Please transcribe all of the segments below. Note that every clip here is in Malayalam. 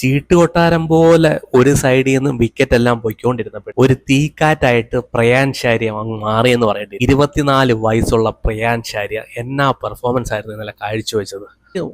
ചീട്ടുകൊട്ടാരം പോലെ ഒരു സൈഡിൽ നിന്ന് വിക്കറ്റ് എല്ലാം പൊയ്ക്കൊണ്ടിരുന്നപ്പോൾ ഒരു തീക്കാറ്റായിട്ട് പ്രയാൻ ഷാരിയ അങ്ങ് മാറിയെന്ന് പറയേണ്ടി. 24 വയസ്സുള്ള പ്രയാൻ ഷാരിയ എന്നാ പെർഫോമൻസ് ആയിരുന്നു ഇന്നലെ കാഴ്ചവെച്ചത്.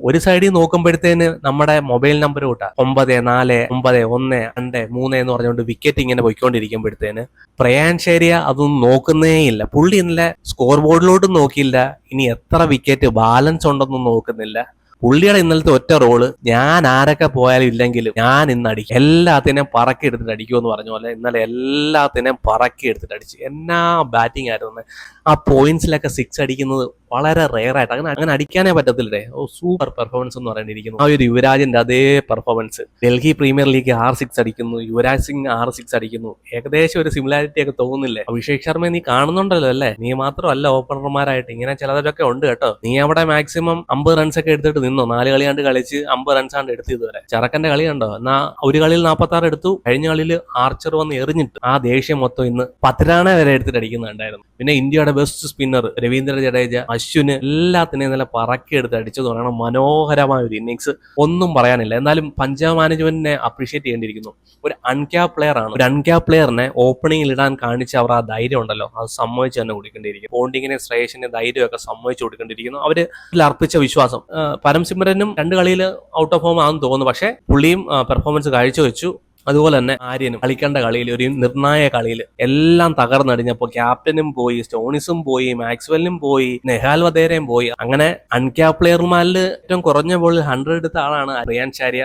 ഒരു സൈഡിൽ നോക്കുമ്പോഴത്തേന് നമ്മുടെ മൊബൈൽ നമ്പർ കൂട്ടാ 949123 എന്ന് പറഞ്ഞുകൊണ്ട് വിക്കറ്റ് ഇങ്ങനെ പൊയ്ക്കൊണ്ടിരിക്കുമ്പോഴത്തേന് പ്രയാൻ ഷാരിയ അതൊന്നും നോക്കുന്നേ ഇല്ല. പുള്ളി ഇന്നലെ സ്കോർ ബോർഡിലോട്ടും നോക്കിയില്ല, ഇനി എത്ര വിക്കറ്റ് ബാലൻസ് ഉണ്ടെന്നും നോക്കുന്നില്ല. പുള്ളിയുടെ ഇന്നലത്തെ ഒറ്റ റോള്, ഞാൻ ആരൊക്കെ പോയാലും ഇല്ലെങ്കിലും ഞാൻ ഇന്ന് അടിക്കും, എല്ലാത്തിനെയും പറക്കി എടുത്തിട്ട് അടിക്കുമെന്ന് പറഞ്ഞ പോലെ ഇന്നലെ എല്ലാത്തിനെയും പറക്കി എടുത്തിട്ട് അടിച്ചു. എന്നാ ബാറ്റിംഗ് ആയിരുന്നു. ആ പോയിന്റ്സിലൊക്കെ 6 അടിക്കുന്നത് വളരെ റെയർ ആയിട്ട്, അങ്ങനെ അടിക്കാനേ പറ്റത്തില്ലേ. സൂപ്പർ പെർഫോമൻസ് എന്ന് പറയേണ്ടിയിരിക്കുന്നു. ആ ഒരു യുവരാജിന്റെ അതേ പെർഫോമൻസ്. ഡൽഹി പ്രീമിയർ ലീഗ് 6 അടിക്കുന്നു, യുവരാജ് സിംഗ് 6 അടിക്കുന്നു. ഏകദേശം ഒരു സിമിലാരിറ്റി ഒക്കെ തോന്നുന്നില്ലേ? അഭിഷേക് ശർമ്മ നീ കാണുന്നുണ്ടല്ലോ അല്ലേ? നീ മാത്രമല്ല ഓപ്പണർമാരായിട്ട് ഇങ്ങനെ ചിലതൊക്കെ ഉണ്ട് കേട്ടോ. നീ അവിടെ മാക്സിമം 50 റൺസ് ഒക്കെ എടുത്തിട്ട് നിന്നോ. 4 കളിയാണ്ട് കളിച്ച് 50 റൺസാണ്ട് എടുത്ത് ഇതുവരെ. ചെറുക്കന്റെ കളി കണ്ടോ? എന്നാ ഒരു കളിയിൽ 46 എടുത്തു, കഴിഞ്ഞ കളിയിൽ ആർച്ചർ വന്ന് എറിഞ്ഞിട്ട് ആ ദേഷ്യം മൊത്തം ഇന്ന് 10 റൺ വരെ എടുത്തിട്ട് അടിക്കുന്നുണ്ടായിരുന്നു. പിന്നെ ഇന്ത്യയുടെ ബെസ്റ്റ് സ്പിന്നർ രവീന്ദ്ര ജഡേജ, അശ്വിന് എല്ലാത്തിനെയും നല്ല പറക്കി എടുത്ത് അടിച്ചത് പറയണം. മനോഹരമായ ഒരു ഇന്നിങ്സ്, ഒന്നും പറയാനില്ല. എന്നാലും പഞ്ചാബ് മാനേജ്മെന്റിനെ അപ്രീഷിയേറ്റ് ചെയ്യേണ്ടിയിരിക്കുന്നു. ഒരു അൺക്യാപ് പ്ലെയർ ആണ്. ഒരു അൺക്യാപ് പ്ലെയറിനെ ഓപ്പണിംഗിൽ ഇടാൻ കാണിച്ച അവർ ആ ധൈര്യം ഉണ്ടല്ലോ, അത് സമ്മതിച്ച് തന്നെ കൊടുക്കേണ്ടിയിരിക്കും. പോണ്ടിങ്ങിനെ ശ്രേയസിന്റെ ധൈര്യമൊക്കെ സമ്മതിച്ച് കൊടുക്കേണ്ടിയിരിക്കുന്നു. അവര് അർപ്പിച്ച വിശ്വാസം. പരംസിമരനും 2 കളിയിൽ ഔട്ട് ഓഫ് ഫോം ആണെന്ന് തോന്നുന്നു, പക്ഷേ പുള്ളിയും പെർഫോമൻസ് കാഴ്ചവെച്ചു. അതുപോലെ തന്നെ ആര്യനും കളിക്കേണ്ട കളിയിൽ, ഒരു നിർണായക കളിയിൽ എല്ലാം തകർന്നടിഞ്ഞപ്പോൾ ക്യാപ്റ്റനും പോയി, സ്റ്റോണിസും പോയി, മാക്സ്വെല്ലും പോയി, നെഹാൽ വധേരയും പോയി. അങ്ങനെ അൺക്യാപ് പ്ലെയർമാരിൽ ഏറ്റവും കുറഞ്ഞ ബോളിൽ 100 എടുത്ത ആളാണ് പ്രയാൻ ഷാരിയ.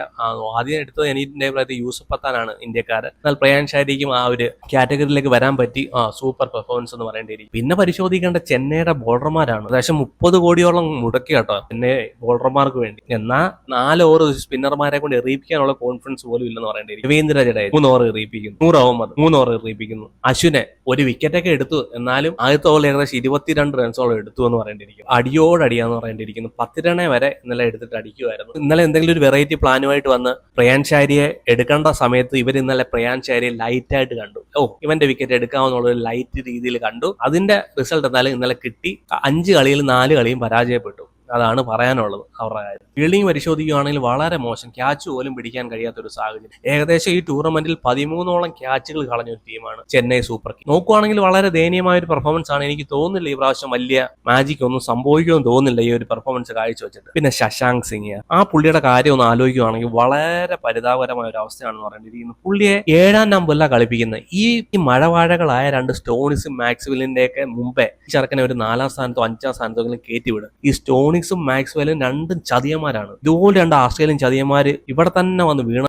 ആദ്യം എടുത്തത് എൻ്റെ അഭിപ്രായത്തിൽ യൂസഫ് പത്താനാണ് ഇന്ത്യക്കാരൻ. എന്നാൽ പ്രയാൻ ഷാരിക്കും ആ ഒരു കാറ്റഗറിയിലേക്ക് വരാൻ പറ്റി. സൂപ്പർ പെർഫോമൻസ് എന്ന് പറയേണ്ടിയിരിക്കും. പിന്നെ പരിശോധിക്കേണ്ട ചെന്നൈയുടെ ബോളർമാരാണ്. ഏകദേശം 30 കോടിയോളം മുടക്കി കേട്ടോ ചെന്നൈ ബോളർമാർക്ക് വേണ്ടി. എന്നാൽ 4 ഓവർ സ്പിന്നർമാരെ കൊണ്ട് എറിയിപ്പിക്കാനുള്ള കോൺഫിഡൻസ് പോലും ഇല്ലെന്ന് പറയേണ്ടിയിരിക്കും. രവീന്ദ്ര ജഡേജ 3 ഓവർ എറിയിപ്പിക്കുന്നു, 100 അഹമ്മദ് 3 ഓവർ എറിയിപ്പിക്കുന്നു. അശ്വിനെ ഒരു വിക്കറ്റൊക്കെ എടുത്തു, എന്നാലും ആദ്യത്തെ ഓവറിൽ ഏകദേശം 22 റൺസോളം എടുത്തു എന്ന് പറയേണ്ടിയിരിക്കും. അടിയോടടിയാന്ന് പറയേണ്ടിയിരിക്കുന്നു. 10 റണ്ണേ വരെ ഇന്നലെ എടുത്തിട്ട് അടിക്കുമായിരുന്നു. ഇന്നലെ എന്തെങ്കിലും ഒരു വെറൈറ്റി പ്ലാനുമായിട്ട് വന്ന് പ്രയാൻ ഷാരിയെ എടുക്കേണ്ട സമയത്ത് ഇവർ ഇന്നലെ പ്രയാൻ ഷാരിയെ ലൈറ്റായിട്ട് കണ്ടു. ഇവന്റെ വിക്കറ്റ് എടുക്കാമെന്നുള്ള ഒരു ലൈറ്റ് രീതിയിൽ കണ്ടു. അതിന്റെ റിസൾട്ട് എന്നാലും ഇന്നലെ കിട്ടി. 5 കളിയിൽ 4 കളിയും പരാജയപ്പെട്ടു. അതാണ് പറയാനുള്ളത് അവരുടെ കാര്യം. ഫീൽഡിംഗ് പരിശോധിക്കുകയാണെങ്കിൽ വളരെ മോശം, ക്യാച്ച് പോലും പിടിക്കാൻ കഴിയാത്തൊരു സാഹചര്യം. ഏകദേശം ഈ ടൂർണമെന്റിൽ 13ഓളം ക്യാച്ചുകൾ കളഞ്ഞ ഒരു ടീമാണ് ചെന്നൈ സൂപ്പർ കിങ്സ്. നോക്കുവാണെങ്കിൽ വളരെ ദയനീയമായ ഒരു പെർഫോമൻസ് ആണ്. എനിക്ക് തോന്നുന്നില്ല ഈ പ്രാവശ്യം വലിയ മാജിക് ഒന്നും സംഭവിക്കുമെന്ന് തോന്നുന്നില്ല ഈ ഒരു പെർഫോമൻസ് കാഴ്ചവെച്ചിട്ട്. പിന്നെ ശശാങ്ക് സിംഗ്, ആ പുള്ളിയുടെ കാര്യം ഒന്ന് ആലോചിക്കുകയാണെങ്കിൽ വളരെ പരിതാപകരമായ ഒരു അവസ്ഥയാണെന്ന് പറയേണ്ടിയിരിക്കുന്നു. പുള്ളിയെ 7ാം നമ്പറിലാണ് കളിപ്പിക്കുന്നത്. ഈ മഴവാഴകളായ 2 സ്റ്റോണിസും മാക്സ്വെല്ലിന്റെ ഒക്കെ മുമ്പേ ഈ ചെറുക്കനെ ഒരു 4ാം സ്ഥാനത്തോ 5ാം സ്ഥാനത്തോ കയറ്റിവിടും. ഈ സ്റ്റോണിസും മാക്സ്വെല്ലും രണ്ടും ചതിയന്മാരാണ്. ഇതുപോലെ 2 ആസ്ട്രേലിയൻ ചതിയന്മാര് ഇവിടെ തന്നെ വന്ന് വീണ